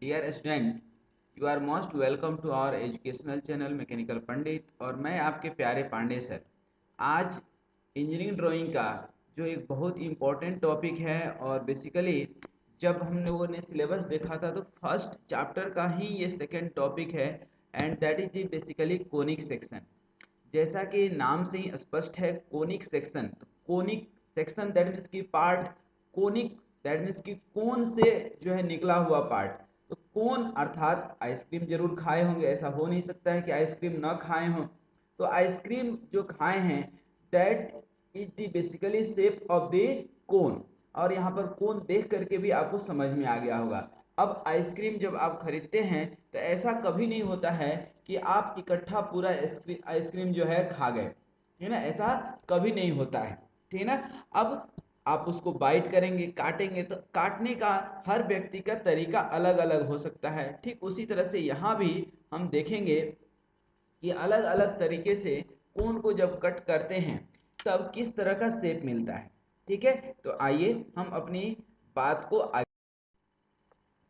Dear student, you are most welcome to our educational channel mechanical Pandit. और मैं आपके प्यारे पांडे सर। आज इंजीनियरिंग ड्राइंग का जो एक बहुत ही इम्पोर्टेंट टॉपिक है, और बेसिकली जब हम लोगों ने सिलेबस देखा था तो फर्स्ट चैप्टर का ही ये सेकेंड टॉपिक है, and that is basically conic section. जैसा कि नाम से ही स्पष्ट है, कोनिक सेक्शन। तो कोनिक सेक्शन दैट मीन्स की पार्ट, कोनिक दैट मीन्स की कोन से जो है निकला हुआ पार्ट। तो कोन अर्थात आइसक्रीम जरूर खाए होंगे, ऐसा हो नहीं सकता है कि आइसक्रीम न खाए हों। तो आइसक्रीम जो खाए हैं, that is the basically shape of the cone. और यहाँ पर कोन देख करके भी आपको समझ में आ गया होगा। अब आइसक्रीम जब आप खरीदते हैं तो ऐसा कभी नहीं होता है कि आप इकट्ठा पूरा आइसक्रीम जो है खा गए, ठीक है ना। ऐसा कभी नहीं होता है, ठीक है ना। अब आप उसको बाइट करेंगे, काटेंगे, तो काटने का हर व्यक्ति का तरीका अलग अलग हो सकता है। ठीक उसी तरह से यहाँ भी हम देखेंगे कि अलग अलग तरीके से कोन को जब कट करते हैं तब किस तरह का शेप मिलता है। ठीक है, तो आइए हम अपनी बात को आगे।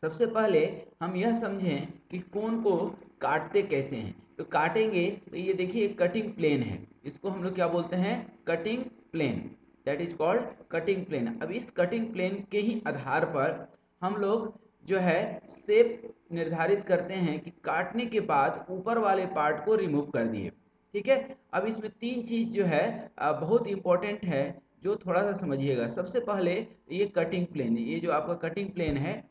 सबसे पहले हम यह समझें कि कोन को काटते कैसे हैं। तो काटेंगे तो ये देखिए कटिंग प्लेन है, इसको हम लोग क्या बोलते हैं, cutting plane. That is called cutting plane. अब इस कटिंग प्लेन के ही आधार पर हम लोग जो है शेप निर्धारित करते हैं कि काटने के बाद ऊपर वाले पार्ट को रिमूव कर दिए। ठीक है, अब इसमें तीन चीज जो है बहुत इंपॉर्टेंट है, जो थोड़ा सा समझिएगा। सबसे पहले ये कटिंग प्लेन, ये जो आपका कटिंग प्लेन है,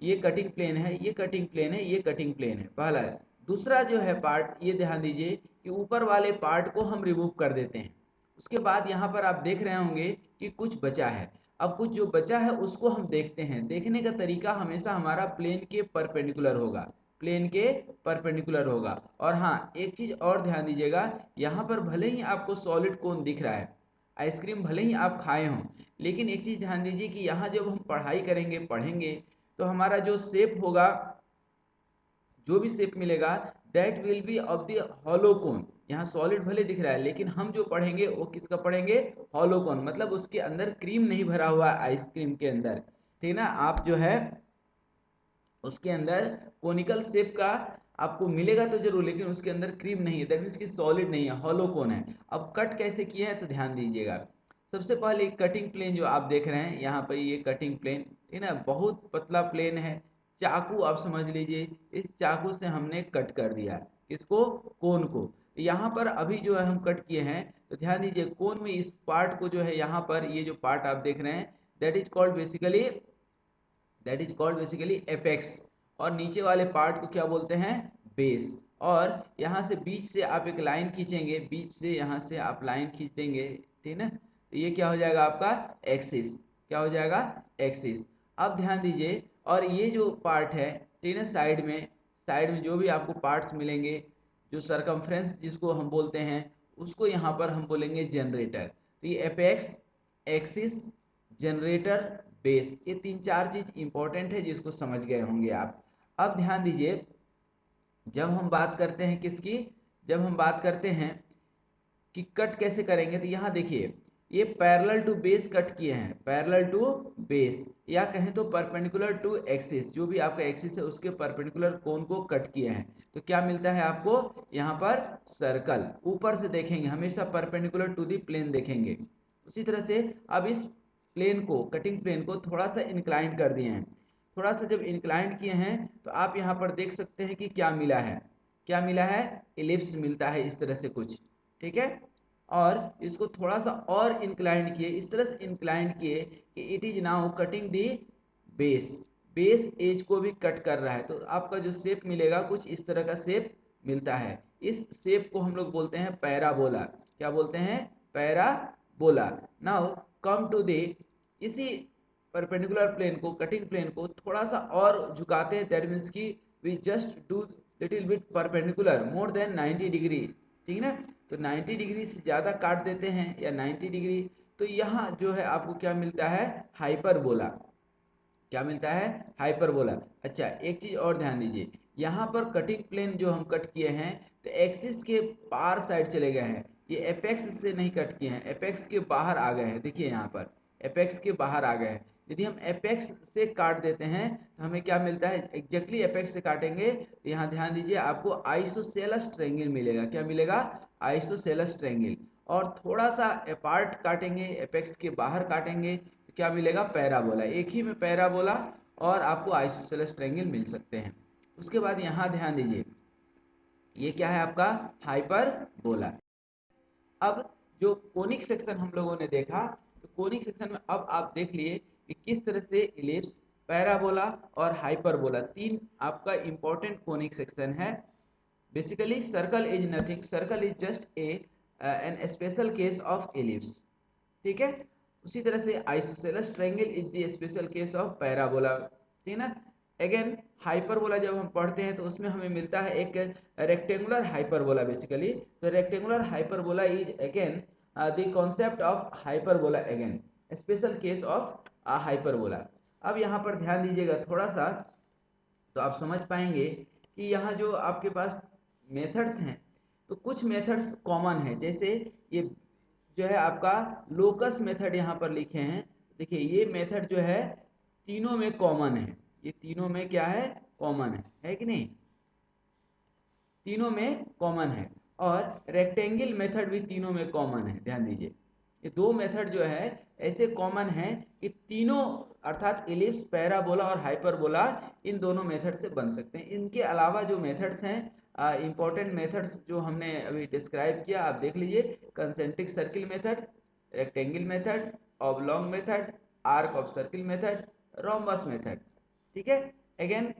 ये कटिंग प्लेन है, ये कटिंग प्लेन है, ये कटिंग प्लेन है, पहला है। दूसरा जो है पार्ट, ये ध्यान दीजिए कि ऊपर वाले पार्ट को हम रिमूव कर देते हैं। उसके बाद यहाँ पर आप देख रहे होंगे कि कुछ बचा है। अब कुछ जो बचा है उसको हम देखते हैं। देखने का तरीका हमेशा हमारा प्लेन के परपेंडिकुलर होगा, प्लेन के परपेंडिकुलर होगा। और हाँ, एक चीज और ध्यान दीजिएगा, यहाँ पर भले ही आपको सॉलिड कोन दिख रहा है, आइसक्रीम भले ही आप खाए हों, लेकिन एक चीज ध्यान दीजिए कि यहाँ जब हम पढ़ाई करेंगे, पढ़ेंगे, तो हमारा जो शेप होगा, जो भी शेप मिलेगा, that will be of the hollow cone. यहाँ सॉलिड भले दिख रहा है, लेकिन हम जो पढ़ेंगे वो किसका पढ़ेंगे, हॉलो कोन। मतलब उसके अंदर क्रीम नहीं भरा हुआ आइसक्रीम के अंदर, ठीक ना। आप जो है उसके अंदर कोनिकल शेप का आपको मिलेगा तो जरूर, लेकिन उसके अंदर क्रीम नहीं है, दैट मीन्स कि सॉलिड नहीं है, हॉलो कोन है। अब कट कैसे किया है तो ध्यान दीजिएगा। सबसे पहले कटिंग प्लेन जो आप देख रहे हैं यहाँ पर, ये कटिंग प्लेन, ठीक ना, बहुत पतला प्लेन है। चाकू आप समझ लीजिए, इस चाकू से हमने कट कर दिया इसको, कोन को। यहाँ पर अभी जो है हम कट किए हैं, तो ध्यान दीजिए कोन में इस पार्ट को जो है, यहाँ पर ये जो पार्ट आप देख रहे हैं, that is called basically apex. और नीचे वाले पार्ट को क्या बोलते हैं, बेस। और यहाँ से बीच से आप एक लाइन खींचेंगे, बीच से यहाँ से आप लाइन खींच देंगे, ठीक ना। तो ये क्या हो जाएगा आपका एक्सिस, क्या हो जाएगा एक्सिस। अब ध्यान दीजिए, और ये जो पार्ट है, ठीक है, साइड में जो भी आपको पार्ट्स मिलेंगे, जो सरकमफ्रेंस जिसको हम बोलते हैं, उसको यहाँ पर हम बोलेंगे जनरेटर। तो ये एपेक्स, एक्सिस, जनरेटर, बेस, ये तीन चार चीज इंपॉर्टेंट है जिसको समझ गए होंगे आप। अब ध्यान दीजिए, जब हम बात करते हैं किसकी, जब हम बात करते हैं कि कट कैसे करेंगे, तो यहाँ देखिए ये पैरेलल टू बेस कट किए हैं, पैरेलल टू बेस, या कहें तो परपेंडिकुलर टू एक्सिस, जो भी आपका एक्सिस है उसके परपेंडिकुलर कोन को कट किए हैं। तो क्या मिलता है आपको यहाँ पर, सर्कल। ऊपर से देखेंगे हमेशा परपेंडिकुलर टू दी प्लेन देखेंगे। उसी तरह से अब इस प्लेन को, कटिंग प्लेन को थोड़ा सा इंक्लाइंड कर दिए हैं। थोड़ा सा जब इंक्लाइंड किए हैं तो आप यहाँ पर देख सकते हैं कि क्या मिला है, क्या मिला है, इलिप्स मिलता है इस तरह से कुछ, ठीक है। और इसको थोड़ा सा और इंक्लाइंड किए, इस तरह से इंक्लाइंड किए कि it is now cutting the base, base edge को भी कट कर रहा है। तो आपका जो शेप मिलेगा कुछ इस तरह का शेप मिलता है। इस शेप को हम लोग बोलते हैं पैराबोला। क्या बोलते हैं, parabola. Now come to the, इसी परपेंडिकुलर प्लेन को, कटिंग प्लेन को थोड़ा सा और झुकाते हैं, दैट मीन्स की we just do little bit perpendicular more than 90 degree, ठीक है ना। तो 90 डिग्री से ज़्यादा काट देते हैं, या 90 डिग्री, तो यहाँ जो है आपको क्या मिलता है, हाइपरबोला। क्या मिलता है, हाइपरबोला। अच्छा, एक चीज़ और ध्यान दीजिए, यहाँ पर कटिंग प्लेन जो हम कट किए हैं, तो एक्सिस के पार साइड चले गए हैं। ये एपेक्स से नहीं कट किए हैं, एपेक्स के बाहर आ गए हैं, देखिए यहाँ पर एपेक्स के बाहर आ गए हैं। यदि हम एपेक्स से काट देते हैं तो हमें क्या मिलता है, एग्जैक्टली एपेक्स से काटेंगे तो यहाँ ध्यान दीजिए आपको आइसोसेलस ट्रायंगल मिलेगा। क्या मिलेगा, आइसोसेलस ट्रायंगल। और थोड़ा सा अपार्ट काटेंगे, एपेक्स के बाहर काटेंगे तो क्या मिलेगा, पैराबोला। एक ही में पैराबोला और आपको आइसोसेलस ट्रायंगल मिल सकते हैं। उसके बाद यहाँ ध्यान दीजिए ये क्या है आपका, हाइपरबोला। अब जो कोनिक सेक्शन हम लोगों ने देखा, तो कोनिक सेक्शन में अब आप देख लिए कि किस तरह से इलिप्स, पैराबोला और हाइपरबोला तीन आपका इंपॉर्टेंट कोनिक सेक्शन है। Basically circle is nothing, circle is just a an special case of ellipse, ठीक है। उसी तरह से isosceles triangle is the special case of parabola, ठीक है ना। अगेन हाइपरबोला जब हम पढ़ते हैं तो उसमें हमें मिलता है एक रेक्टेंगुलर हाइपरबोला बेसिकली। तो rectangular hyperbola is again the concept of hyperbola, again special case of hyperbola. अब यहाँ पर ध्यान दीजिएगा थोड़ा सा, तो आप समझ पाएंगे कि यहाँ जो आपके पास मेथड्स हैं तो कुछ मेथड्स कॉमन है। जैसे ये जो है आपका लोकस मेथड यहाँ पर लिखे हैं, देखिए ये मेथड जो है तीनों में कॉमन है। ये तीनों में क्या है, कॉमन है कि नहीं, तीनों में कॉमन है। और रेक्टेंगल मेथड भी तीनों में कॉमन है। ध्यान दीजिए ये दो मेथड जो है ऐसे कॉमन है कि तीनों अर्थात इलिप्स, पैराबोला और हाइपरबोला इन दोनों मेथड से बन सकते हैं। इनके अलावा जो मेथड्स हैं, इंपॉर्टेंट मेथड्स जो हमने अभी डिस्क्राइब किया, आप देख लीजिए, concentric circle method, rectangle method, oblong method, arc of circle method, rhombus method, ठीक है। अगेन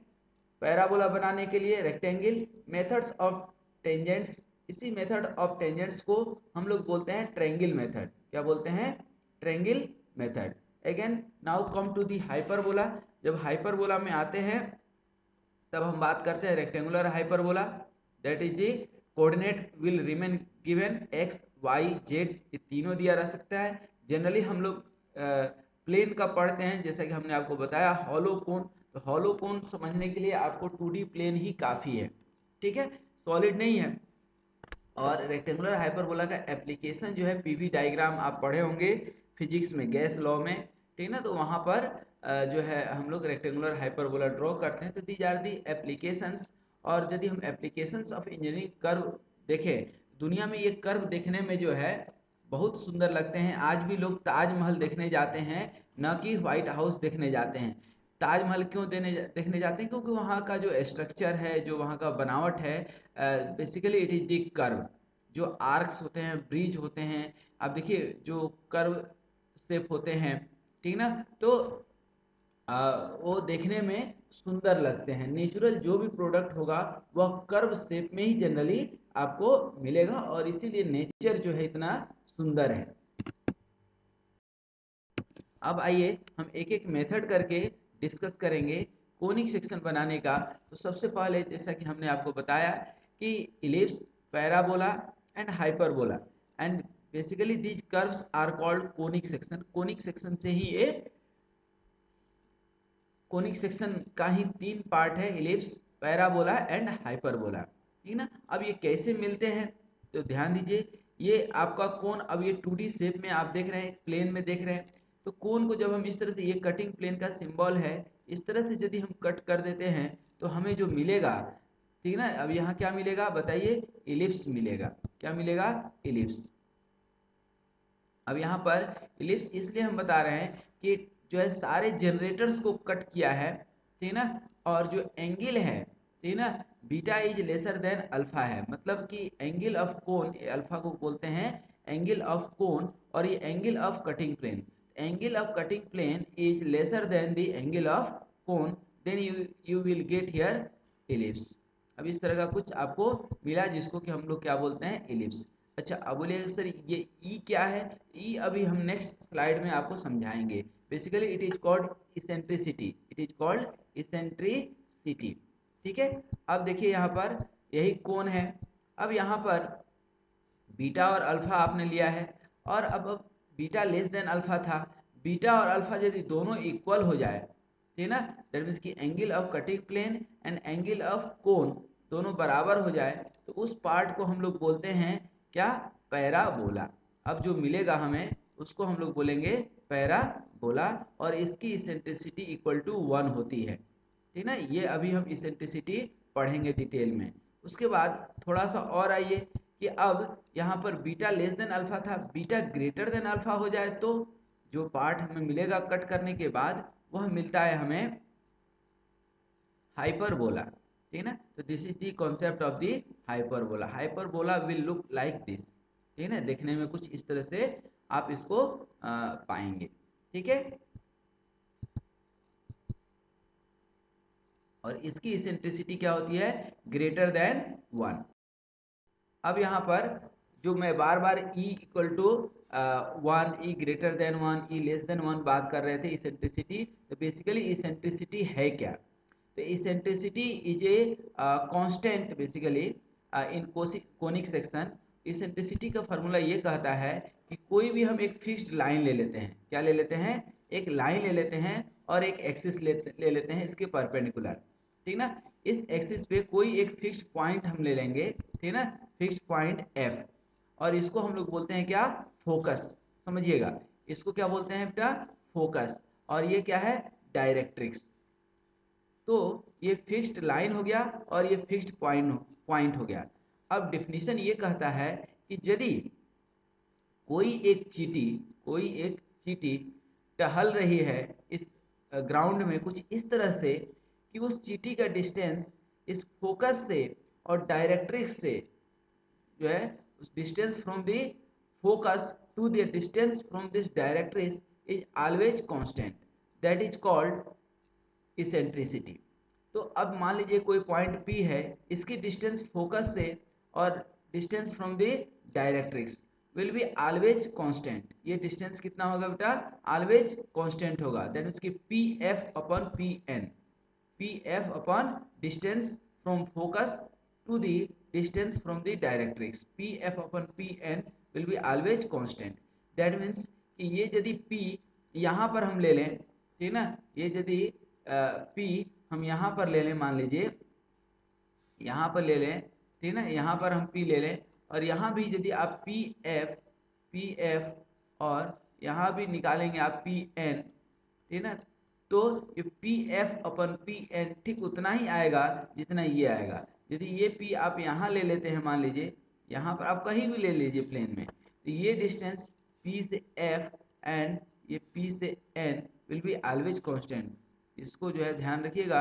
पैराबोला बनाने के लिए रेक्टेंगल, मेथड्स ऑफ टेंजेंट्स, इसी मेथड ऑफ टेंजेंट्स को हम लोग बोलते हैं ट्रायंगल मेथड। क्या बोलते हैं, triangle method. Again now come to the hyperbola. जब हाइपरबोला में आते हैं तब हम बात करते हैं rectangular hyperbola, that is the coordinate will remain given X Y Z, ये तीनों दिया रह सकता है। जनरली हम लोग प्लेन का पढ़ते हैं, जैसा कि हमने आपको बताया हॉलो कोन, तो हॉलो कोन समझने के लिए आपको 2D प्लेन ही काफ़ी है, ठीक है, सॉलिड नहीं है। और रेक्टेंगुलर हाइपरबोला का एप्लीकेशन जो है पीवी डायग्राम आप पढ़े होंगे फिजिक्स में, गैस लॉ में, ठीक ना। तो वहाँ पर जो है हम लोग रेक्टेंगुलर हाइपरबोला ड्रॉ करते हैं। तो दीज आर दी एप्लीकेशंस। और यदि हम एप्लीकेशंस ऑफ इंजीनियरिंग कर्व देखें, दुनिया में ये कर्व देखने में जो है बहुत सुंदर लगते हैं। आज भी लोग ताजमहल देखने जाते हैं, न कि व्हाइट हाउस देखने जाते हैं। ताजमहल क्यों देखने जाते हैं, क्योंकि वहाँ का जो स्ट्रक्चर है, जो वहाँ का बनावट है, basically it is the curve. जो आर्क्स होते हैं, ब्रिज होते हैं, आप देखिए जो कर्व शेप होते हैं, ठीक ना, तो वो देखने में सुंदर लगते हैं। नेचुरल जो भी प्रोडक्ट होगा वह कर्व शेप में ही जनरली आपको मिलेगा, और इसीलिए नेचर जो है इतना सुंदर है। अब आइए हम एक एक मेथड करके डिस्कस करेंगे कोनिक सेक्शन बनाने का। तो सबसे पहले जैसा कि हमने आपको बताया कि ellipse, parabola and hyperbola, and basically these curves are called conic section. Conic section से ही ये कोनिक सेक्शन का ही तीन पार्ट है, इलिप्स, पैराबोला एंड हाइपरबोला, ठीक ना। अब ये कैसे मिलते हैं, तो ध्यान दीजिए ये आपका कोन, अब ये 2D शेप में आप देख रहे हैं, प्लेन में देख रहे हैं। तो कोन को जब हम इस तरह से, ये कटिंग प्लेन का सिंबल है, इस तरह से यदि हम कट कर देते हैं तो हमें जो मिलेगा, ठीक ना, अब यहाँ क्या मिलेगा बताइए, इलिप्स मिलेगा। क्या मिलेगा, इलिप्स। अब यहाँ पर इलिप्स इसलिए हम बता रहे हैं कि जो है सारे जनरेटर्स को कट किया है, ठीक ना। और जो एंगल है, ठीक ना, beta is lesser then alpha है, मतलब कि एंगल ऑफ कोन, अल्फा को बोलते हैं एंगल ऑफ कोन, और ये angle of cutting plane, angle of cutting plane is lesser than the angle of cone, then you will get here ellipse. अब इस तरह का कुछ आपको मिला जिसको कि हम लोग क्या बोलते हैं, इलिप्स। अच्छा, अब बोलिए सर ये ई क्या है, ई अभी हम नेक्स्ट स्लाइड में आपको समझाएंगे। Basically it is called eccentricity, it is called eccentricity, ठीक है। अब देखिए यहाँ पर यही कोण है। अब यहाँ पर बीटा और अल्फा आपने लिया है, और अब बीटा लेस देन अल्फा था, बीटा और अल्फा यदि दोनों इक्वल हो जाए, ठीक ना, दैट मीन्स कि angle of cutting plane and angle of cone दोनों बराबर हो जाए, तो उस पार्ट को हम लोग बोलते हैं क्या, पैराबोला। अब जो मिलेगा हमें उसको हम लोग बोलेंगे पैराबोला और इसकी इसेंट्रिसिटी इक्वल टू 1 होती है। ठीक ना, ये अभी हम इसेंट्रिसिटी पढ़ेंगे डिटेल में। उसके बाद थोड़ा सा और आइए कि अब यहाँ पर बीटा लेस देन अल्फा था, बीटा ग्रेटर देन अल्फा हो जाए तो जो पार्ट हमें मिलेगा कट करने के बाद वह मिलता है हमें हाइपरबोला। ठीक है ना, तो this is the concept of the hyperbola. Hyperbola will look like this. ठीक है ना, देखने में कुछ इस तरह से आप इसको पाएंगे। ठीक है, और इसकी इसेंट्रिसिटी क्या होती है, ग्रेटर देन 1। अब यहाँ पर जो मैं बार बार e equal to 1, e greater than 1, e less than 1 बात कर रहे थे इसेंट्रिसिटी, तो बेसिकली इसेंट्रिसिटी है क्या? तो eccentricity is a constant basically in conic section. Eccentricity का फॉर्मूला ये कहता है कि कोई भी हम एक फिक्स्ड लाइन ले लेते हैं, क्या ले लेते हैं, एक लाइन ले लेते हैं और एक एक्सिस ले लेते हैं इसके परपेंडिकुलर। ठीक ना, इस एक्सिस पे कोई एक फिक्स्ड पॉइंट हम ले लेंगे, ठीक ना, फिक्स्ड पॉइंट एफ, और इसको हम लोग बोलते हैं क्या, फोकस। समझिएगा, इसको क्या बोलते हैं बेटा, फोकस। और ये क्या है, डायरेक्ट्रिक्स। तो ये फिक्स्ड लाइन हो गया और ये फिक्स्ड पॉइंट हो गया। अब डिफिनीशन ये कहता है कि यदि कोई एक चीटी टहल रही है इस ग्राउंड में कुछ इस तरह से कि उस चीटी का डिस्टेंस इस फोकस से और डायरेक्ट्रिक्स से जो है, उस distance from the focus to the distance from this directrix is always constant, that is called eccentricity. तो अब मान लीजिए कोई पॉइंट P है, इसकी डिस्टेंस फोकस से और distance from the directrix will be always constant. ये डिस्टेंस कितना होगा बेटा, ऑलवेज कांस्टेंट होगा, दैट मीन्स कि P F upon distance from focus to the distance from the directrix, P F upon P N will be always constant. That means कि ये यदि P यहाँ पर हम ले लें, ठीक ना, ये यदि P हम यहाँ पर ले लें, मान लीजिए यहाँ पर ले लें, ठीक ना, यहाँ पर हम P ले लें, और यहाँ भी यदि आप पी एफ और यहाँ भी निकालेंगे आप पी एन, ठीक ना, तो ये P F upon P N ठीक उतना ही आएगा जितना ये आएगा। यदि ये P आप यहाँ ले लेते हैं, मान लीजिए यहाँ पर आप कहीं भी ले लीजिए प्लेन में, तो ये डिस्टेंस P से F एंड ये P से N will be always constant. इसको जो है ध्यान रखिएगा,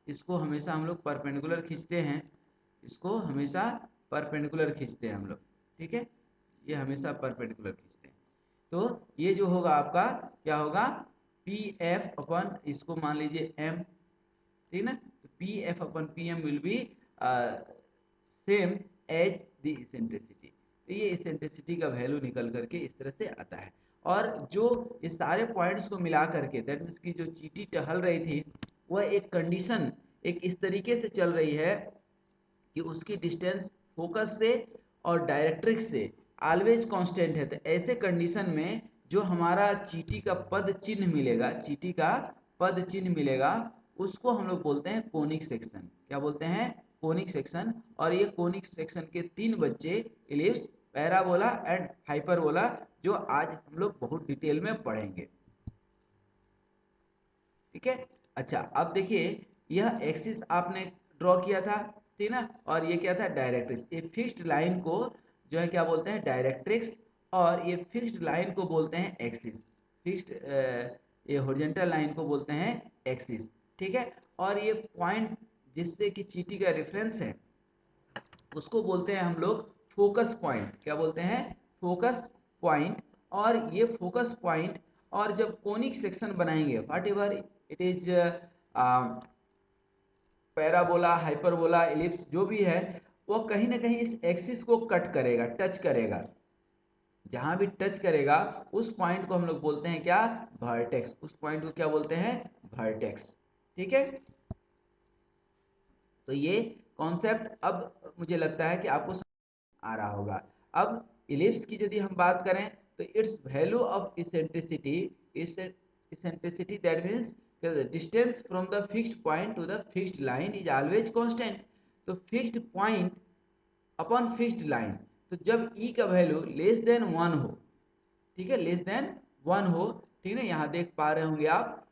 इसको हमेशा हम लोग परपेंडिकुलर खींचते हैं, इसको हमेशा परपेंडिकुलर खींचते हैं हम लोग। ठीक है, ये हमेशा परपेंडिकुलर खींचते हैं। तो ये जो होगा आपका क्या होगा, पी एफ अपन इसको मान लीजिए एम, ठीक ना, तो P F upon P M will be same as the eccentricity. तो ये इसेंट्रिसिटी का वैल्यू निकल करके इस तरह से आता है। और जो इस सारे पॉइंट्स को मिला करके, दैट मीन्स की जो चीटी टहल रही थी वह एक कंडीशन एक इस तरीके से चल रही है कि उसकी डिस्टेंस फोकस से और डायरेक्ट्रिक्स से ऑलवेज कांस्टेंट है। तो ऐसे कंडीशन में जो हमारा चीटी का पद चिन्ह मिलेगा, चीटी का पद चिन्ह मिलेगा, उसको हम लोग बोलते हैं कोनिक सेक्शन। क्या बोलते हैं, कोनिक सेक्शन। और ये कोनिक सेक्शन के 3 बच्चे, इलिप्स, पैराबोला एंड हाइपरबोला, जो आज हम लोग बहुत डिटेल में पढ़ेंगे। ठीक है, अच्छा अब देखिए, यह एक्सिस आपने ड्रॉ किया था, ठीक ना, और ये क्या था, डायरेक्ट्रिक्स। ये फिक्स्ड लाइन को जो है क्या बोलते हैं, डायरेक्ट्रिक्स, और ये फिक्स्ड लाइन को बोलते हैं एक्सिस। फिक्स्ड ये हॉरिजॉन्टल लाइन को बोलते हैं एक्सिस। ठीक है, और ये पॉइंट जिससे कि चीटी का रेफरेंस है उसको बोलते हैं हम लोग फोकस पॉइंट। क्या बोलते हैं, फोकस पॉइंट। और ये फोकस पॉइंट, और जब कोनिक सेक्शन बनाएंगे, what ever it is, parabola, hyperbola, ellipse जो भी है, वो कहीं ना कहीं इस एक्सिस को कट करेगा, टच करेगा। जहां भी टच करेगा उस पॉइंट को हम लोग बोलते हैं क्या, वर्टेक्स। उस पॉइंट को क्या बोलते हैं, वर्टेक्स। ठीक है, तो ये कॉन्सेप्ट अब मुझे लगता है कि आपको आ रहा होगा। अब इलिप्स की यदि हम बात करें तो its value of eccentricity, eccentricity that means distance from the fixed point to the fixed line is always constant. तो fixed point upon fixed line, तो जब ई का वैल्यू लेस देन 1 हो, ठीक है, लेस देन 1 हो, ठीक है, यहाँ देख पा रहे होंगे आप,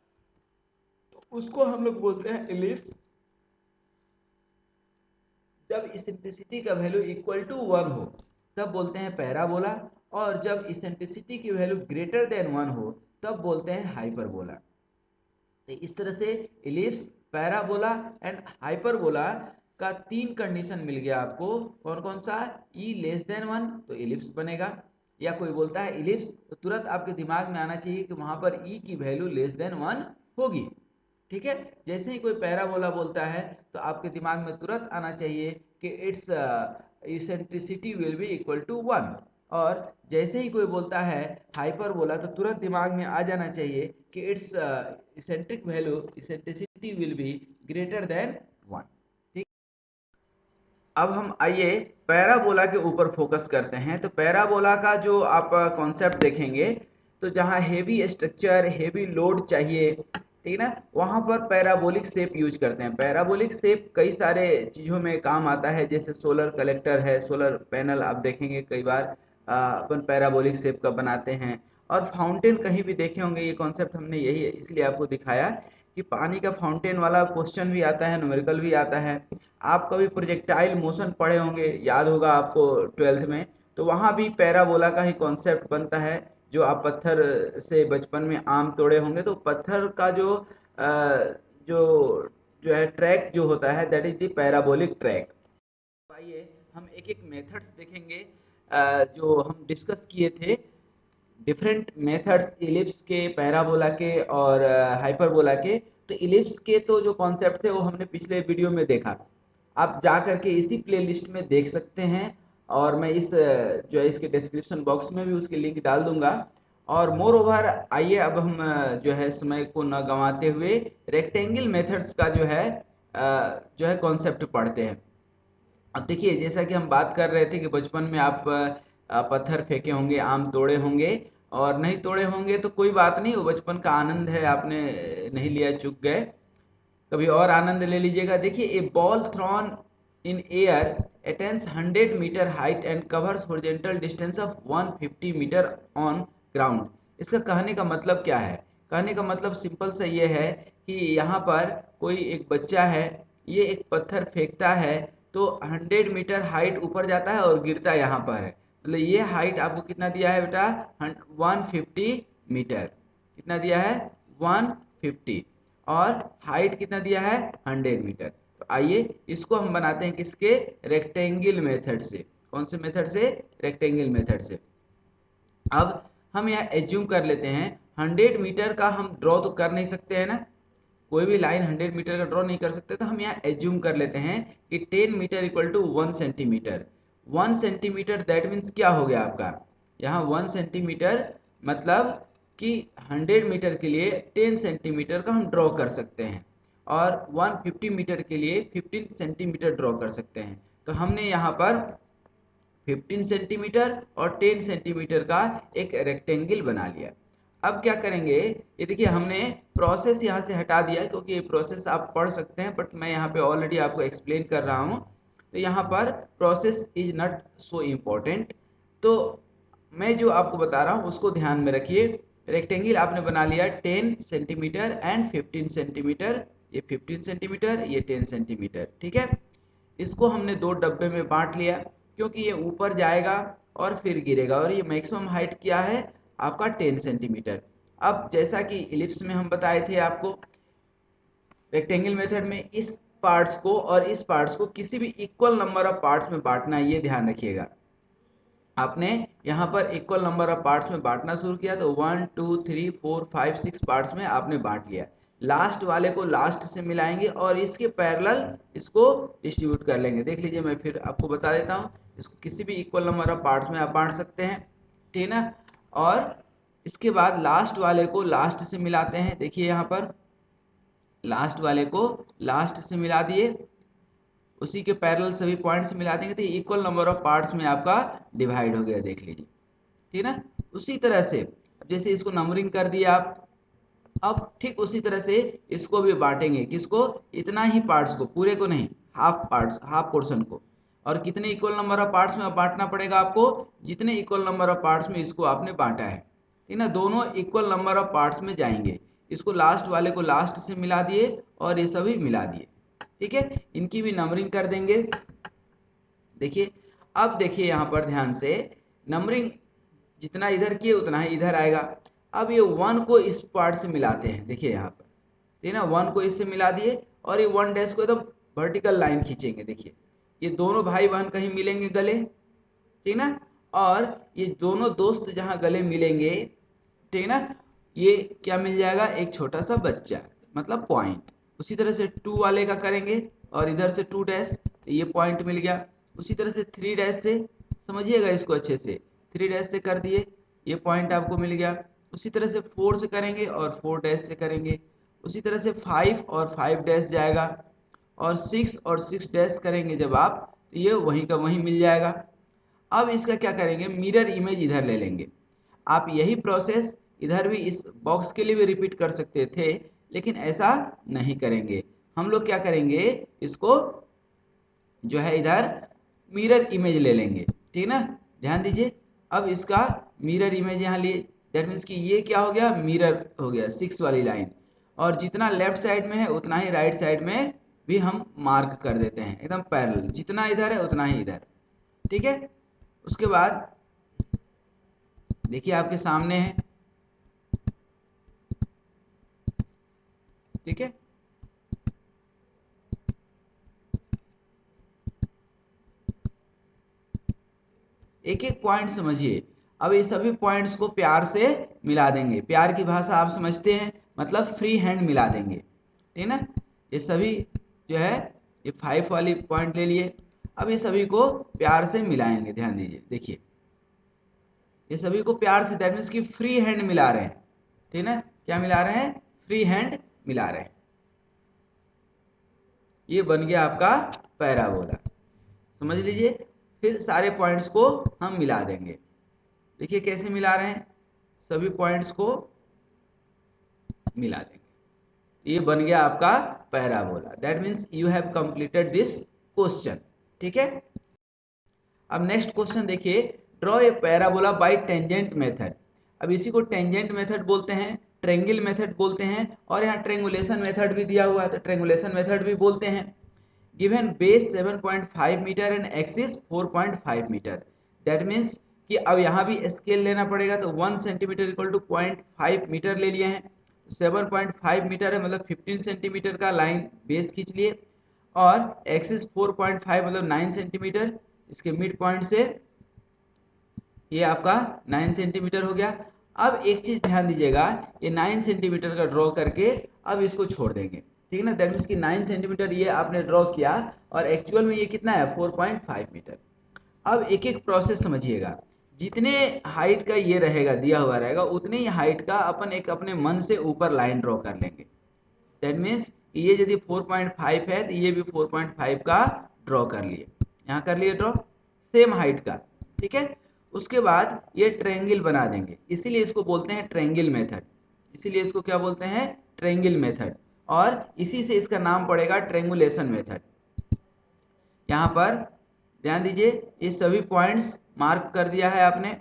तो उसको हम लोग बोलते हैं इलिप्स। जब इसेंट्रिसिटी का वैल्यू इक्वल टू 1 हो तब बोलते हैं पैराबोला, और जब इसेंट्रिसिटी की वैल्यू ग्रेटर देन 1 हो तब बोलते हैं हाइपरबोला। तो इस तरह से इलिप्स, पैराबोला एंड हाइपरबोला का 3 कंडीशन मिल गया आपको। कौन कौन सा? ई लेस देन 1 तो इलिप्स बनेगा, या कोई बोलता है इलिप्स तो तुरंत आपके दिमाग में आना चाहिए कि वहां पर ई की वैल्यू लेस देन 1 होगी, ठीक है। जैसे ही कोई पैराबोला बोलता है तो आपके दिमाग में तुरंत आना चाहिए कि it's eccentricity will be equal to 1, और जैसे ही कोई बोलता है हाइपरबोला तो तुरंत दिमाग में आ जाना चाहिए कि it's eccentric value, eccentricity will be greater than 1, ठीक। अब हम आइए पैराबोला के ऊपर फोकस करते हैं। तो पैराबोला का जो आप कॉन्सेप्ट देखेंगे, तो जहाँ हेवी स्ट्रक्चर, हेवी लोड चाहिए, ठीक है ना, वहाँ पर पैराबोलिक शेप यूज करते हैं। पैराबोलिक शेप कई सारे चीज़ों में काम आता है, जैसे सोलर कलेक्टर है, सोलर पैनल आप देखेंगे कई बार अपन पैराबोलिक शेप का बनाते हैं। और फाउंटेन कहीं भी देखे होंगे, ये कॉन्सेप्ट हमने यही इसलिए आपको दिखाया कि पानी का फाउंटेन वाला क्वेश्चन भी आता है, न्यूमेरिकल भी आता है। आप कभी प्रोजेक्टाइल मोशन पढ़े होंगे, याद होगा आपको 12th में, तो वहाँ भी पैराबोला का ही कॉन्सेप्ट बनता है। जो आप पत्थर से बचपन में आम तोड़े होंगे, तो पत्थर का जो जो है ट्रैक जो होता है, that is the parabolic track. आइए हम एक एक मेथड्स देखेंगे जो हम डिस्कस किए थे, डिफरेंट मेथड्स इलिप्स के, पैराबोला के और हाइपरबोला के। तो इलिप्स के तो जो कॉन्सेप्ट थे वो हमने पिछले वीडियो में देखा, आप जा करके इसी प्लेलिस्ट में देख सकते हैं, और मैं इस जो है इसके डिस्क्रिप्शन बॉक्स में भी उसकी लिंक डाल दूंगा। और मोर ओवर आइए अब हम जो है समय को न गंवाते हुए रेक्टेंगल मेथड्स का जो है कॉन्सेप्ट पढ़ते हैं। अब देखिए, जैसा कि हम बात कर रहे थे कि बचपन में आप पत्थर फेंके होंगे, आम तोड़े होंगे, और नहीं तोड़े होंगे तो कोई बात नहीं, वो बचपन का आनंद है, आपने नहीं लिया, चूक गए, कभी और आनंद ले लीजिएगा। देखिए, a ball thrown in air attains 100 meter height and covers horizontal distance of 150 meter on ground. इसका कहने का मतलब क्या है? कहने का मतलब सिंपल सा ये है कि यहाँ पर कोई एक बच्चा है, ये एक पत्थर फेंकता है, तो 100 मीटर हाइट ऊपर जाता है और गिरता यहाँ पर है। मतलब ये हाइट आपको कितना दिया है बेटा? 150 मीटर। कितना दिया है? 150। और हाइट कितना दिया है? 100 मीटर। तो आइए इसको हम बनाते हैं किसके? रेक्टेंगल मेथड से। कौन से मेथड से? रेक्टेंगल मेथड से। अब हम यहाँ एज्यूम कर लेते हैं 100 मीटर का हम ड्रॉ तो कर नहीं सकते हैं ना, कोई भी लाइन 100 मीटर का ड्रॉ नहीं कर सकते, तो हम यहाँ एज्यूम कर लेते हैं कि 10 meter equal to 1 centimeter. 1 centimeter that means क्या हो गया आपका? यहाँ 1 सेंटीमीटर मतलब कि 100 मीटर के लिए 10 सेंटीमीटर का हम ड्रॉ कर सकते हैं, और 150 मीटर के लिए 15 सेंटीमीटर ड्रॉ कर सकते हैं। तो हमने यहाँ पर 15 सेंटीमीटर और 10 सेंटीमीटर का एक रेक्टेंगल बना लिया। अब क्या करेंगे, ये देखिए हमने प्रोसेस यहाँ से हटा दिया, क्योंकि ये प्रोसेस आप पढ़ सकते हैं, बट मैं यहाँ पे ऑलरेडी आपको एक्सप्लेन कर रहा हूँ, तो यहाँ पर process is not so important. तो मैं जो आपको बता रहा हूँ उसको ध्यान में रखिए। रेक्टेंगल आपने बना लिया 10 सेंटीमीटर एंड 15 सेंटीमीटर, ये 15 सेंटीमीटर, ये 10 सेंटीमीटर, ठीक है। इसको हमने दो डब्बे में बांट लिया, क्योंकि ये ऊपर जाएगा और फिर गिरेगा, और ये मैक्सिमम हाइट क्या है आपका? 10 सेंटीमीटर। अब जैसा कि इलिप्स में हम बताए थे आपको, रेक्टेंगल मेथड में इस पार्ट्स को और इस पार्ट्स को किसी भी इक्वल नंबर ऑफ पार्ट्स में बांटना है, ये ध्यान रखिएगा। आपने यहाँ पर इक्वल नंबर ऑफ पार्ट्स में बांटना शुरू किया, तो 1 2 3 4 5 6 पार्ट्स में आपने बांट लिया। लास्ट वाले को लास्ट से मिलाएंगे और इसके पैरेलल इसको डिस्ट्रीब्यूट कर लेंगे। देख लीजिए, मैं फिर आपको बता देता हूँ, इसको किसी भी इक्वल नंबर ऑफ पार्ट्स में आप बांट सकते हैं, ठीक है ना। और इसके बाद लास्ट वाले को लास्ट से मिलाते हैं। देखिए यहाँ पर लास्ट वाले को लास्ट से मिला दिए, उसी के पैरेलल सभी पॉइंट्स मिला देंगे, तो इक्वल नंबर ऑफ पार्ट्स में आपका डिवाइड हो गया, देख लीजिए, ठीक है ना। उसी तरह से जैसे इसको नंबरिंग कर दिया आप, अब ठीक उसी तरह से इसको भी बांटेंगे, किसको? इतना ही पार्ट्स को, पूरे को नहीं, हाफ पार्ट्स, हाफ पोर्शन को। और कितने इक्वल नंबर ऑफ पार्ट्स में बांटना पड़ेगा आपको? जितने इक्वल नंबर ऑफ पार्ट्स में इसको आपने बांटा है, ठीक ना, दोनों इक्वल नंबर ऑफ पार्ट्स में जाएंगे। इसको लास्ट वाले को लास्ट से मिला दिए और ये सभी मिला दिए। ठीक है, इनकी भी नंबरिंग कर देंगे। देखिए, अब देखिए यहाँ पर ध्यान से, नंबरिंग जितना इधर किए उतना ही इधर आएगा। अब ये 1 को इस पार्ट से मिलाते हैं। देखिए यहाँ पर, ठीक ना, 1 को इससे मिला दिए और ये 1 डैश को एकदम वर्टिकल लाइन खींचेंगे। देखिए, ये दोनों भाई बहन कहीं मिलेंगे गले, ठीक ना, और ये दोनों दोस्त जहां गले मिलेंगे, ठीक ना, ये क्या मिल जाएगा, एक छोटा सा बच्चा, मतलब पॉइंट। उसी तरह से 2 वाले का करेंगे और इधर से 2 डैश, तो ये पॉइंट मिल गया। उसी तरह से 3 डैश से, समझिएगा इसको अच्छे से, 3 डैश से कर दिए, ये पॉइंट आपको मिल गया। उसी तरह से 4 से करेंगे और 4 डैश से करेंगे। उसी तरह से 5 और 5 डैश जाएगा, और 6 और 6 डैश करेंगे जब आप, तो ये वहीं का वहीं मिल जाएगा। अब इसका क्या करेंगे, मिरर इमेज इधर ले लेंगे। आप यही प्रोसेस इधर भी इस बॉक्स के लिए भी रिपीट कर सकते थे, लेकिन ऐसा नहीं करेंगे। हम लोग क्या करेंगे, इसको जो है इधर मिरर इमेज ले लेंगे। ठीक ना, ध्यान दीजिए, अब इसका मिरर इमेज यहाँ लिए, दैट मीन्स कि ये क्या हो गया, मिरर हो गया 6 वाली लाइन। और जितना लेफ्ट साइड में है उतना ही राइट साइड में भी हम मार्क कर देते हैं, एकदम पैरेलल, जितना इधर है उतना ही इधर। ठीक है, उसके बाद देखिए आपके सामने है, ठीक है, एक एक पॉइंट समझिए। अब ये सभी पॉइंट्स को प्यार से मिला देंगे। प्यार की भाषा आप समझते हैं, मतलब फ्री हैंड मिला देंगे। ठीक ना, ये सभी जो है, ये 5 वाली पॉइंट ले लिए। अब ये सभी को प्यार से मिलाएंगे। ध्यान दीजिए, देखिए ये सभी को प्यार से, दैट मीन्स कि फ्री हैंड मिला रहे हैं। ठीक ना, क्या मिला रहे हैं, फ्री हैंड मिला रहे हैं। ये बन गया आपका पैराबोला, समझ लीजिए। फिर सारे पॉइंट्स को हम मिला देंगे। देखिए कैसे मिला रहे हैं, सभी पॉइंट्स को मिला देंगे, ये बन गया आपका parabola. That means you have completed this question. ठीक है, अब नेक्स्ट क्वेश्चन देखिए, draw a parabola bye tangent method. अब इसी को टेंजेंट मेथड बोलते हैं, ट्रेंगल मेथड बोलते हैं, और यहाँ ट्रेंगुलेशन मेथड भी दिया हुआ है तो ट्रेंगुलेशन मेथड भी बोलते हैं। Given base 7.5 meter and axis 4.5 meter. That means कि अब यहाँ भी स्केल लेना पड़ेगा, तो 1 सेंटीमीटर इक्वल टू 0.5 मीटर ले लिए हैं। 7.5 मीटर है, मतलब 15 सेंटीमीटर का लाइन बेस खींच लिए, और एक्सिस 4.5 मतलब 9 सेंटीमीटर, इसके मिड पॉइंट से ये आपका 9 सेंटीमीटर हो गया। अब एक चीज ध्यान दीजिएगा, ये 9 सेंटीमीटर का ड्रॉ करके अब इसको छोड़ देंगे। ठीक ना, दैट मीन्स कि 9 सेंटीमीटर ये आपने ड्रॉ किया और एक्चुअल में ये कितना है, 4.5 मीटर। अब एक एक प्रोसेस समझिएगा, जितने हाइट का ये रहेगा, दिया हुआ रहेगा, उतने ही हाइट का अपन एक अपने मन से ऊपर लाइन ड्रॉ कर लेंगे। दैट मीन्स ये यदि 4.5 है तो ये भी 4.5 का ड्रॉ कर लिए, यहाँ कर लिए ड्रॉ सेम हाइट का। ठीक है, उसके बाद ये ट्रेंगल बना देंगे, इसीलिए इसको बोलते हैं ट्रेंगल मेथड। इसीलिए इसको क्या बोलते हैं, ट्रेंगल मेथड, और इसी से इसका नाम पड़ेगा ट्रेंगुलेशन मेथड। यहाँ पर ध्यान दीजिए, ये सभी पॉइंट्स मार्क कर दिया है आपने।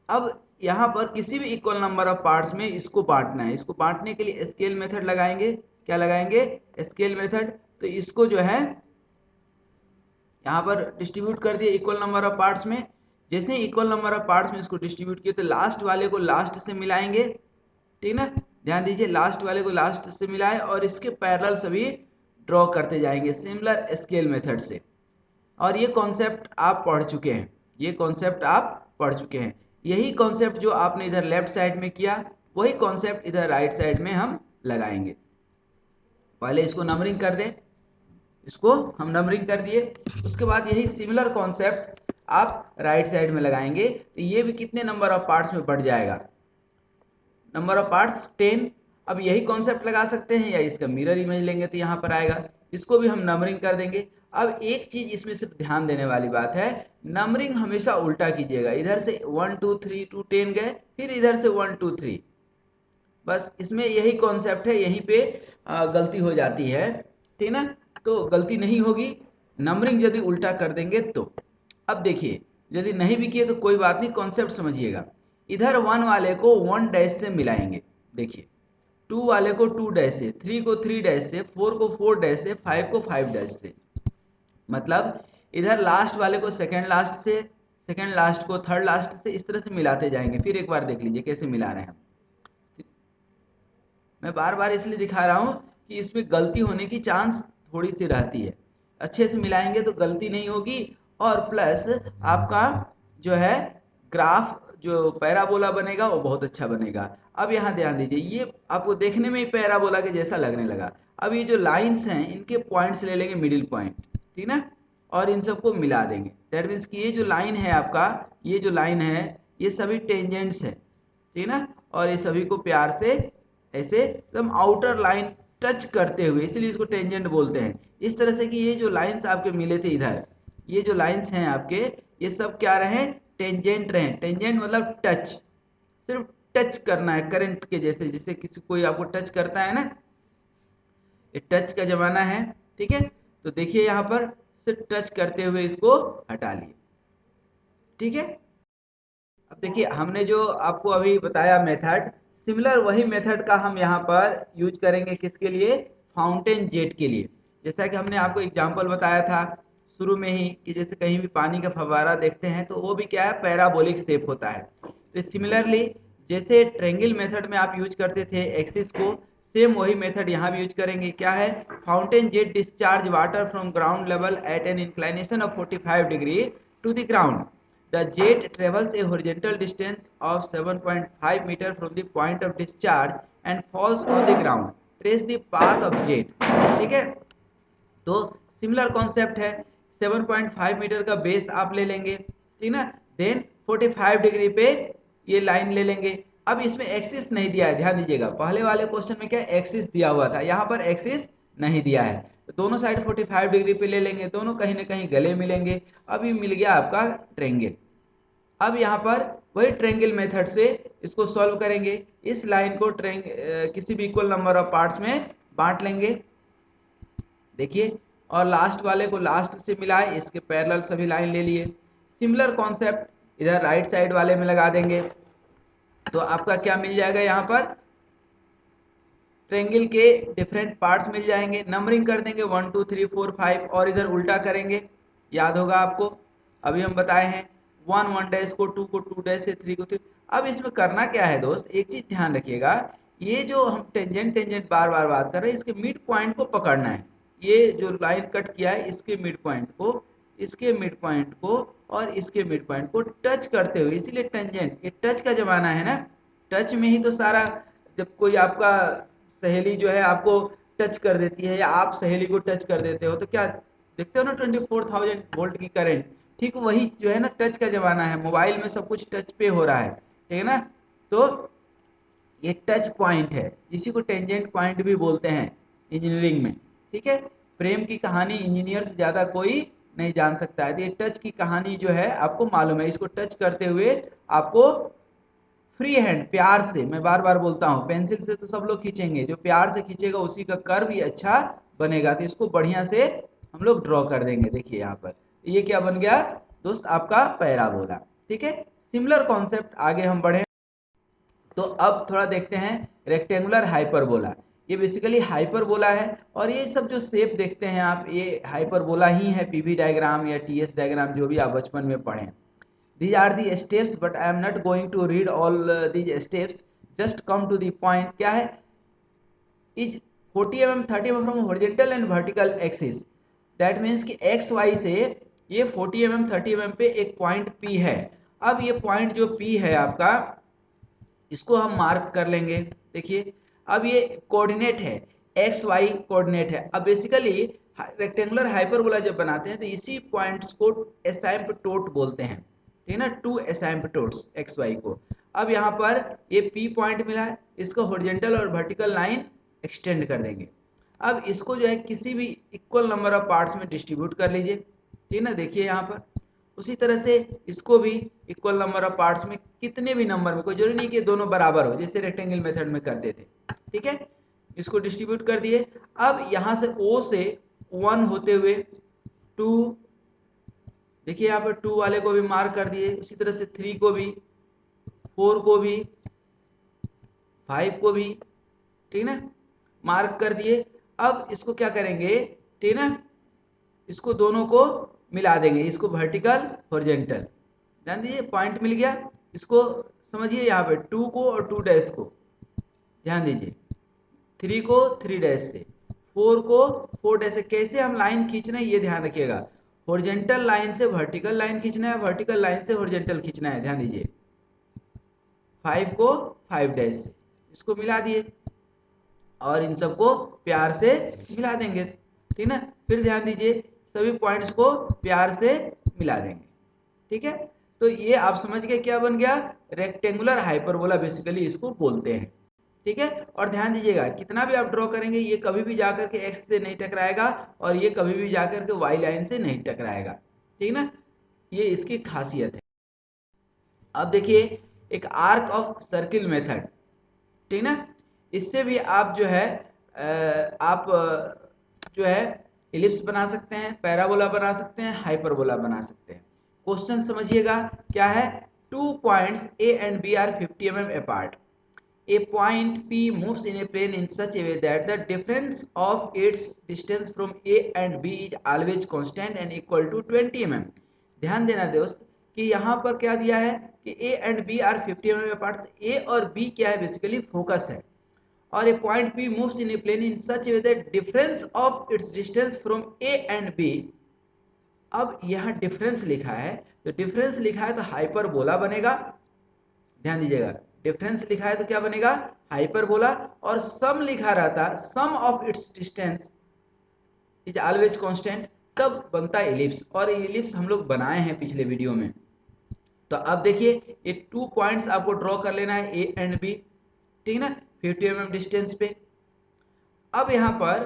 अब यहाँ पर किसी भी इक्वल नंबर ऑफ पार्ट्स में इसको बांटना है। इसको बांटने के लिए स्केल मेथड लगाएंगे। क्या लगाएंगे, स्केल मेथड। तो इसको जो है यहाँ पर डिस्ट्रीब्यूट कर दिए इक्वल नंबर ऑफ पार्ट्स में। जैसे ही इक्वल नंबर ऑफ पार्ट्स में इसको डिस्ट्रीब्यूट किए, तो लास्ट वाले को लास्ट से मिलाएंगे। ठीक ना, ध्यान दीजिए, लास्ट वाले को लास्ट से मिलाए और इसके पैरेलल सभी ड्रॉ करते जाएंगे सिमिलर स्केल मेथड से। और ये कॉन्सेप्ट आप पढ़ चुके हैं, ये कॉन्सेप्ट आप पढ़ चुके हैं। यही कॉन्सेप्ट जो आपने इधर लेफ्ट साइड में किया, वही कॉन्सेप्ट इधर राइट साइड में हम लगाएंगे। पहले इसको नंबरिंग कर दें, इसको हम नंबरिंग कर दिए। उसके बाद यही सिमिलर कॉन्सेप्ट आप राइट साइड में लगाएंगे, तो ये भी कितने नंबर ऑफ पार्ट्स में बढ़ जाएगा, नंबर ऑफ पार्ट्स 10। अब यही कॉन्सेप्ट लगा सकते हैं, या इसका मिरर इमेज लेंगे तो यहाँ पर आएगा, इसको भी हम नंबरिंग कर देंगे। अब एक चीज इसमें सिर्फ ध्यान देने वाली बात है, नंबरिंग हमेशा उल्टा कीजिएगा। इधर से 1 2 3 2 10 गए, फिर इधर से 1 2 3, बस इसमें यही कॉन्सेप्ट है, यहीं पे गलती हो जाती है। ठीक ना, तो गलती नहीं होगी नंबरिंग यदि उल्टा कर देंगे तो। अब देखिए, यदि नहीं भी किए तो कोई बात नहीं, कॉन्सेप्ट समझिएगा। इधर 1 वाले को 1 डैश से मिलाएंगे। देखिए 2 वाले को 2 डैश से, 3 को 3 डैश से, 4 को 4 डैश से, 5 को 5 डैश से। मतलब इधर लास्ट वाले को सेकंड लास्ट से, सेकंड लास्ट को थर्ड लास्ट से, इस तरह से मिलाते जाएंगे। फिर एक बार देख लीजिए कैसे मिला रहे हैं हम। मैं बार बार इसलिए दिखा रहा हूँ कि इसमें गलती होने की चांस थोड़ी सी रहती है। अच्छे से मिलाएंगे तो गलती नहीं होगी, और प्लस आपका जो है ग्राफ जो पैराबोला बनेगा वो बहुत अच्छा बनेगा। अब यहाँ ध्यान दीजिए, ये आपको देखने में ही पैराबोला के जैसा लगने लगा। अब ये जो लाइंस हैं इनके पॉइंट्स ले लेंगे, मिडिल पॉइंट, ठीक ना, और इन सबको मिला देंगे। दैट मीन्स कि ये जो लाइन है आपका, ये जो लाइन है ये सभी टेंजेंट्स है, ठीक ना, और ये सभी को प्यार से ऐसे एकदम आउटर लाइन टच करते हुए, इसीलिए इसको टेंजेंट बोलते हैं। इस तरह से कि ये जो लाइंस आपके मिले थे इधर, ये जो लाइंस हैं आपके, ये सब क्या रहे, टेंजेंट रहे। टेंजेंट मतलब टच, सिर्फ टच करना है, करंट के जैसे, जैसे किसी कोई आपको टच करता है ना, ये टच का जमाना है, ठीक है। तो देखिए यहाँ पर सिर्फ टच करते हुए इसको हटा लिए, ठीक है। अब देखिए हमने जो आपको अभी बताया मेथड, सिमिलर वही मेथड का हम यहाँ पर यूज करेंगे किसके लिए, फाउंटेन जेट के लिए। जैसा कि हमने आपको एग्जांपल बताया था शुरू में ही कि जैसे कहीं भी पानी का फव्वारा देखते हैं तो वो भी क्या है, पैराबोलिक शेप होता है। तो सिमिलरली जैसे ट्रेंगल मेथड में आप यूज करते थे एक्सिस को, सेम वही मेथड यहाँ भी यूज करेंगे। क्या है, fountain jet discharge water from ground level at an inclination of 45 degree to the ground. The jet travels a horizontal distance of 7.5 meter from the point of discharge and falls on the ground. Trace the path of jet. ठीक है, तो similar concept है। 7.5 metre का base आप ले लेंगे, ठीक ना, देन 45 डिग्री पे ये लाइन ले लेंगे। अब इसमें एक्सिस नहीं दिया है, ध्यान दीजिएगा, पहले वाले क्वेश्चन में क्या एक्सिस दिया हुआ था, यहाँ पर एक्सिस नहीं दिया है। तो दोनों साइड 45 डिग्री पे ले लेंगे, दोनों कहीं ना कहीं गले मिलेंगे। अब ये मिल गया आपका ट्रेंगल। अब यहाँ पर वही ट्रेंगल मेथड से इसको सॉल्व करेंगे। इस लाइन को किसी भी इक्वल नंबर ऑफ पार्ट्स में बांट लेंगे, देखिए, और लास्ट वाले को लास्ट से मिलाए, इसके पैरेलल सभी लाइन ले लिए। सिमिलर कॉन्सेप्ट इधर राइट साइड वाले में लगा देंगे, तो आपका क्या मिल जाएगा, यहाँ पर ट्रेंगल के डिफरेंट पार्ट्स मिल जाएंगे। नंबरिंग कर देंगे 1 2 3 4 5, और इधर उल्टा करेंगे, याद होगा आपको, अभी हम बताए हैं 1 1 डैश को, 2 को 2 डैश से, 3 को 3। अब इसमें करना क्या है दोस्त, एक चीज ध्यान रखिएगा, ये जो हम टेंजेंट टेंजेंट बार बार बात कर रहे हैं, इसके मिड पॉइंट को पकड़ना है। ये जो लाइन कट किया है इसके मिड पॉइंट को, इसके मिड पॉइंट को और इसके मिड पॉइंट को टच करते हुए, इसीलिए टेंजेंट, ये टच का जमाना है ना, टच में ही तो सारा, जब कोई आपका सहेली जो है आपको टच कर देती है या आप सहेली को टच कर देते हो तो क्या देखते हो ना, 24,000 वोल्ट की करंट। ठीक वही जो है ना, टच का जमाना है, मोबाइल में सब कुछ टच पे हो रहा है, ठीक है ना। तो ये टच पॉइंट है, इसी को टेंजेंट पॉइंट भी बोलते हैं इंजीनियरिंग में, ठीक है। प्रेम की कहानी इंजीनियर से ज्यादा कोई नहीं जान सकता है। तो ये टच की कहानी जो है आपको मालूम है, इसको टच करते हुए आपको फ्री हैंड प्यार से, मैं बार बार बोलता हूँ, पेंसिल से तो सब लोग खींचेंगे, जो प्यार से खींचेगा उसी का कर्व भी अच्छा बनेगा। तो इसको बढ़िया से हम लोग ड्रॉ कर देंगे। देखिए यहाँ पर ये क्या बन गया दोस्त, आपका पैराबोला, ठीक है। सिमिलर कॉन्सेप्ट आगे हम बढ़े तो अब थोड़ा देखते हैं रेक्टेंगुलर हाइपरबोला। ये बेसिकली हाइपरबोला है, और ये सब जो शेप देखते हैं आप, ये हाइपरबोला ही है, पीवी डायग्राम या टीएस डायग्राम जो भी आप बचपन में पढ़े। These are the steps, but I am not going to read all these steps. Just come to the point. क्या है, is 40 mm 30 mm from horizontal and vertical axis. That means कि x y से ये 40 mm 30 mm पे एक point P है। अब ये पॉइंट जो P है आपका, इसको हम मार्क कर लेंगे। देखिए अब ये कोऑर्डिनेट है, एक्स वाई कोऑर्डिनेट है। अब बेसिकली रेक्टेंगुलर हाइपरबोला जब बनाते हैं तो इसी पॉइंट्स को एसिम्पटोट बोलते हैं, ठीक है ना, टू एसिम्पटोट्स एक्स वाई को। अब यहाँ पर ये पी पॉइंट मिला है, इसको हॉरिजॉन्टल और वर्टिकल लाइन एक्सटेंड कर देंगे। अब इसको जो है किसी भी इक्वल नंबर ऑफ पार्ट्स में डिस्ट्रीब्यूट कर लीजिए, ठीक है ना। देखिए यहाँ पर उसी तरह से इसको भी इक्वल नंबर ऑफ पार्ट्स में, कितने भी नंबर में, कोई जरूरी नहीं कि दोनों बराबर हो, जैसे रेक्टेंगल मेथड में करते थे, ठीक है। इसको डिस्ट्रीब्यूट कर दिए। अब यहाँ से O से 1 होते हुए 2, देखिए यहाँ पर 2 वाले को भी मार्क कर दिए, उसी तरह से 3 को भी, 4 को भी, 5 को भी, ठीक ना, मार्क कर दिए। अब इसको क्या करेंगे, ठीक ना, इसको दोनों को मिला देंगे, इसको वर्टिकल हॉरिजॉन्टल, ध्यान दीजिए पॉइंट मिल गया। इसको समझिए, यहाँ पे 2 को और 2 डैश को ध्यान दीजिए, 3 को 3 डैश से, 4 को 4 डैश से। कैसे हम लाइन खींच रहे हैं ये ध्यान रखिएगा, हॉरिजॉन्टल लाइन से वर्टिकल लाइन खींचना है, वर्टिकल लाइन से हॉरिजॉन्टल खींचना है, ध्यान दीजिए। 5 को 5 डैश से, इसको मिला दिए और इन सबको प्यार से मिला देंगे, ठीक ना। फिर ध्यान दीजिए, सभी पॉइंट्स को प्यार से मिला देंगे, ठीक है। तो ये आप समझ गए क्या बन गया, रेक्टेंगुलर हाइपरबोला बेसिकली इसको बोलते हैं, ठीक है। और ध्यान दीजिएगा, कितना भी आप ड्रॉ करेंगे ये कभी भी जाकर के एक्स से नहीं टकराएगा और ये कभी भी जाकर के वाई लाइन से नहीं टकराएगा, ठीक ना, ये इसकी खासियत है। अब देखिए एक आर्क ऑफ सर्किल मेथड, ठीक ना, इससे भी आप जो है आप जो है इलिप्स बना सकते हैं, पैराबोला बना सकते हैं, हाइपरबोला बना सकते हैं। क्वेश्चन समझिएगा क्या है, 2 points A and B are 50 mm apart. A point P moves in a plane in such a way that the difference of its distance from A and B is always constant and equal to 20 mm। ध्यान देना दोस्त कि यहाँ पर क्या दिया है कि A and B are 50 mm apart। A और B क्या है, बेसिकली फोकस है। और a point P moves in a plane in such a way that difference of its distance from A and B। अब यहाँ डिफरेंस लिखा है, तो डिफरेंस लिखा है तो हाइपरबोला बनेगा, ध्यान दीजिएगा। डिफरेंस लिखा है तो क्या बनेगा, हाइपरबोला। और सम लिखा रहता, sum of its distance is always constant, तब बनता इलिप्स। और इलिप्स हम लोग बनाए हैं पिछले वीडियो में। तो अब देखिए ये 2 पॉइंट्स आपको ड्रॉ कर लेना है, ए एंड बी, ठीक है ना, 50 mm डिस्टेंस पे। अब यहाँ पर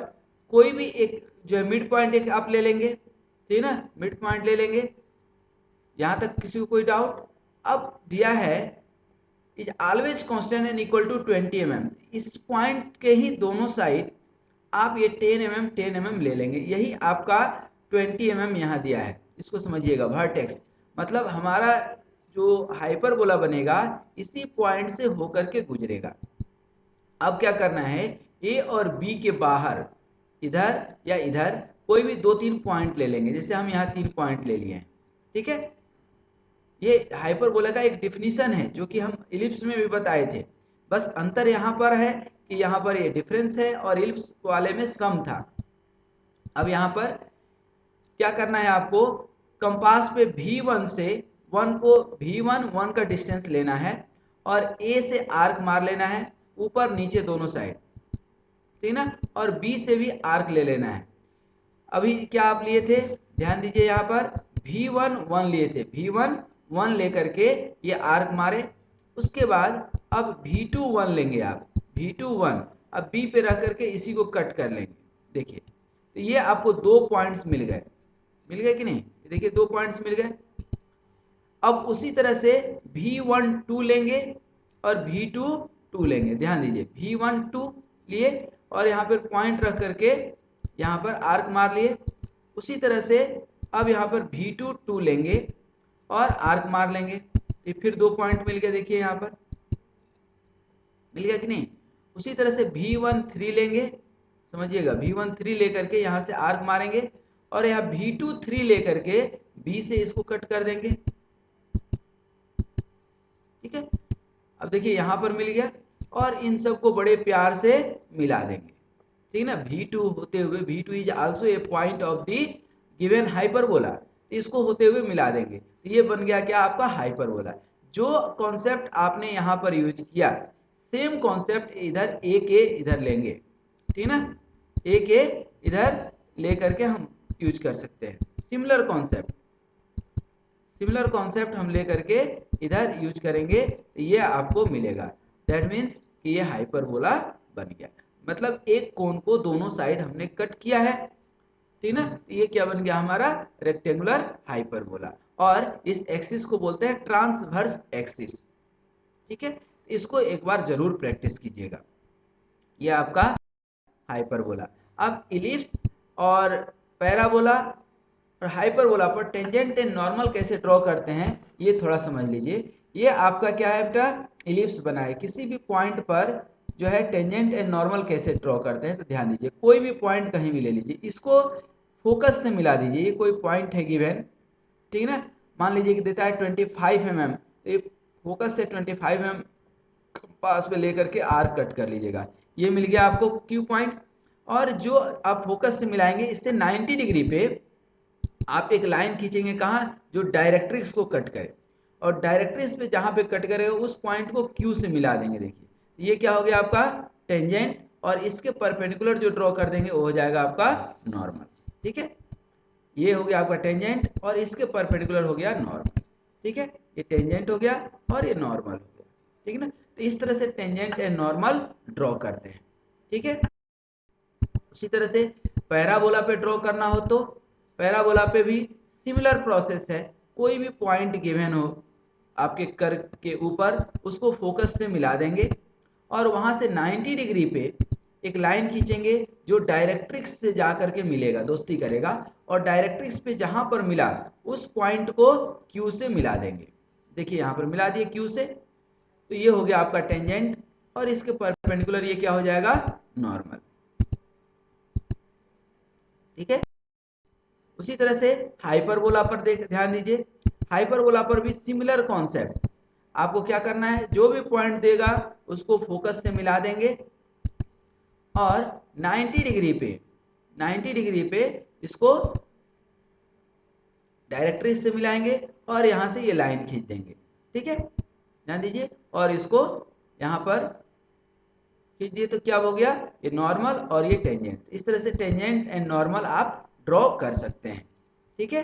कोई भी एक जो है मिड पॉइंट एक आप ले लेंगे, ठीक है ना, मिड पॉइंट ले लेंगे। यहाँ तक किसी को कोई डाउट? अब दिया है is always constant and equal to 20 mm। इस पॉइंट के ही दोनों साइड आप ये 10 mm 10 mm ले लेंगे, यही आपका 20 mm यहाँ दिया है। इसको समझिएगा, वर्टेक्स मतलब हमारा जो हाइपरबोला बनेगा इसी पॉइंट से होकर के गुजरेगा। अब क्या करना है, ए और बी के बाहर इधर या इधर कोई भी 2-3 पॉइंट ले लेंगे, जैसे हम यहाँ 3 पॉइंट ले लिए हैं, ठीक है। ये हाइपरबोला का एक डिफिनीशन है जो कि हम इलिप्स में भी बताए थे। बस अंतर यहाँ पर है कि यहाँ पर ये डिफरेंस है और इलिप्स वाले में सम था। अब यहाँ पर क्या करना है आपको, कंपास पे V1 से 1 को V1 का डिस्टेंस लेना है और A से आर्क मार लेना है ऊपर नीचे दोनों साइड, ठीक ना, और B से भी आर्क ले लेना है। अभी क्या आप लिए थे, ध्यान दीजिए, यहाँ पर V1 1 लिए थे, V1 1 लेकर के ये आर्क मारे। उसके बाद अब V2 1 लेंगे आप, V2 1 अब B पे रख करके इसी को कट कर लेंगे। देखिए तो ये आपको 2 पॉइंट्स मिल गए कि नहीं, देखिए 2 पॉइंट्स मिल गए। अब उसी तरह से V1 2 लेंगे और V2 2 लेंगे, ध्यान दीजिए, V1 2 लिए और यहाँ पर पॉइंट रख करके यहाँ पर आर्क मार लिए। उसी तरह से अब यहाँ पर V2 2 लेंगे और आर्क मार लेंगे, तो फिर 2 पॉइंट मिल गए, देखिए यहाँ पर मिल गया कि नहीं। उसी तरह से V1 3 लेंगे, समझिएगा, V1 3 लेकर के यहाँ से आर्क मारेंगे और यहाँ V2 3 लेकर के B से इसको कट कर देंगे, ठीक है। अब देखिए यहाँ पर मिल गया और इन सबको बड़े प्यार से मिला देंगे, ठीक है ना। V2 होते हुए, V2 is also a point of the given hyperbola, इसको होते हुए मिला देंगे, तो ये बन गया क्या आपका हाइपरबोला। जो कॉन्सेप्ट आपने यहाँ पर यूज किया सेम कॉन्सेप्ट इधर ए के इधर लेंगे, ठीक है ना, ए के इधर लेकर के हम यूज कर सकते हैं। सिमिलर कॉन्सेप्ट हम लेकर के इधर यूज करेंगे तो ये आपको मिलेगा। दैट मीन्स कि ये हाइपरबोला बन गया, मतलब एक कोण को दोनों साइड हमने कट किया है, ठीक ना, ये क्या बन गया हमारा रेक्टेंगुलर हाइपरबोला। और इस एक्सिस को बोलते हैं ट्रांसवर्स एक्सिस, ठीक है। इसको एक बार जरूर प्रैक्टिस कीजिएगा, ये आपका हाइपरबोला। अब इलिप्स और पैराबोला और हाइपरबोला पर टेंजेंट एंड नॉर्मल कैसे ड्रॉ करते हैं ये थोड़ा समझ लीजिए। ये आपका क्या है बेटा, इलिप्स बना है। किसी भी पॉइंट पर जो है टेंजेंट एंड नॉर्मल कैसे ड्रॉ करते हैं, तो ध्यान दीजिए, कोई भी पॉइंट कहीं भी ले लीजिए, इसको फोकस से मिला दीजिए। ये कोई पॉइंट है गिवन, ठीक है ना, मान लीजिए कि देता है 25 mm, तो ये फोकस से 25 mm पास में लेकर के आर्क कट कर लीजिएगा, ये मिल गया आपको क्यू पॉइंट। और जो आप फोकस से मिलाएंगे, इससे 90 डिग्री पे आप एक लाइन खींचेंगे, कहाँ, जो डायरेक्ट्रिक्स को कट करे, और डायरेक्ट्रिक्स पे जहां पे कट करेगा उस पॉइंट को क्यू से मिला देंगे। देखिए ये क्या हो गया आपका टेंजेंट, और इसके परपेंडिकुलर जो ड्रॉ कर देंगे वो हो जाएगा आपका नॉर्मल। ठीक है, ये हो गया आपका टेंजेंट और इसके परपेंडिकुलर हो गया नॉर्मल। ठीक है, ये टेंजेंट हो गया और ये नॉर्मल हो गया। ठीक है ना, तो इस तरह से टेंजेंट एंड नॉर्मल ड्रॉ करते हैं। ठीक है, उसी तरह से पैराबोला पे ड्रॉ करना हो तो पैराबोला पे भी सिमिलर प्रोसेस है। कोई भी पॉइंट गिवन हो आपके कर्व के ऊपर, उसको फोकस से मिला देंगे और वहां से 90 डिग्री पे एक लाइन खींचेंगे जो डायरेक्ट्रिक्स से जा करके मिलेगा, दोस्ती करेगा, और डायरेक्ट्रिक्स पे जहां पर मिला उस पॉइंट को क्यू से मिला देंगे। देखिए यहां पर मिला दिए क्यू से, तो ये हो गया आपका टेंजेंट, और इसके परपेंडिकुलर ये क्या हो जाएगा, नॉर्मल। ठीक है, उसी तरह से हाइपरबोला पर ध्यान दीजिए। हाइपरबोला पर भी सिमिलर कॉन्सेप्ट, आपको क्या करना है, जो भी पॉइंट देगा उसको फोकस से मिला देंगे और 90 डिग्री पे 90 डिग्री पे इसको डायरेक्ट्रिक्स से मिलाएंगे और यहां से ये लाइन खींच देंगे। ठीक है, ध्यान दीजिए, और इसको यहां पर खींच दिए तो क्या हो गया, ये नॉर्मल और ये टेंजेंट। इस तरह से टेंजेंट एंड नॉर्मल आप ड्रॉ कर सकते हैं। ठीक है,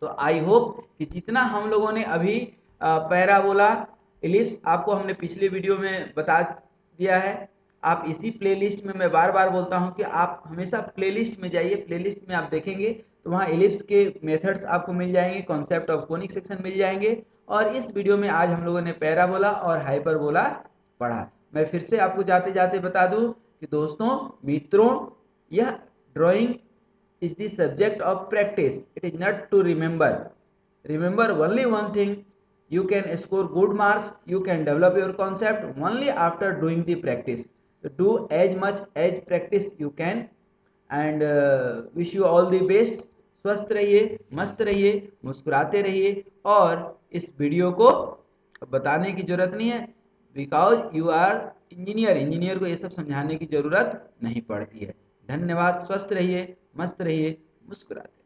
तो आई होप कि जितना हम लोगों ने अभी पैराबोला, इलिप्स आपको हमने पिछले वीडियो में बता दिया है। आप इसी प्लेलिस्ट में, मैं बार बार बोलता हूं कि आप हमेशा प्लेलिस्ट में जाइए, प्लेलिस्ट में आप देखेंगे तो वहाँ इलिप्स के मेथड्स आपको मिल जाएंगे, कॉन्सेप्ट ऑफ कोनिक सेक्शन मिल जाएंगे। और इस वीडियो में आज हम लोगों ने पैराबोला और हाइपरबोला पढ़ा। मैं फिर से आपको जाते जाते बता दूं कि दोस्तों, मित्रों, यह drawing is the subject of practice. It is not to remember. Remember only one thing, you can score good marks, you can develop your concept only after doing the practice. So do as much as practice you can, and wish you all the best. स्वस्थ रहिए, मस्त रहिए, मुस्कुराते रहिए, और इस video को बताने की जरूरत नहीं है, because you are engineer. Engineer को ये सब समझाने की जरूरत नहीं पड़ती है। धन्यवाद, स्वस्थ रहिए, मस्त रहिए, मुस्कुराते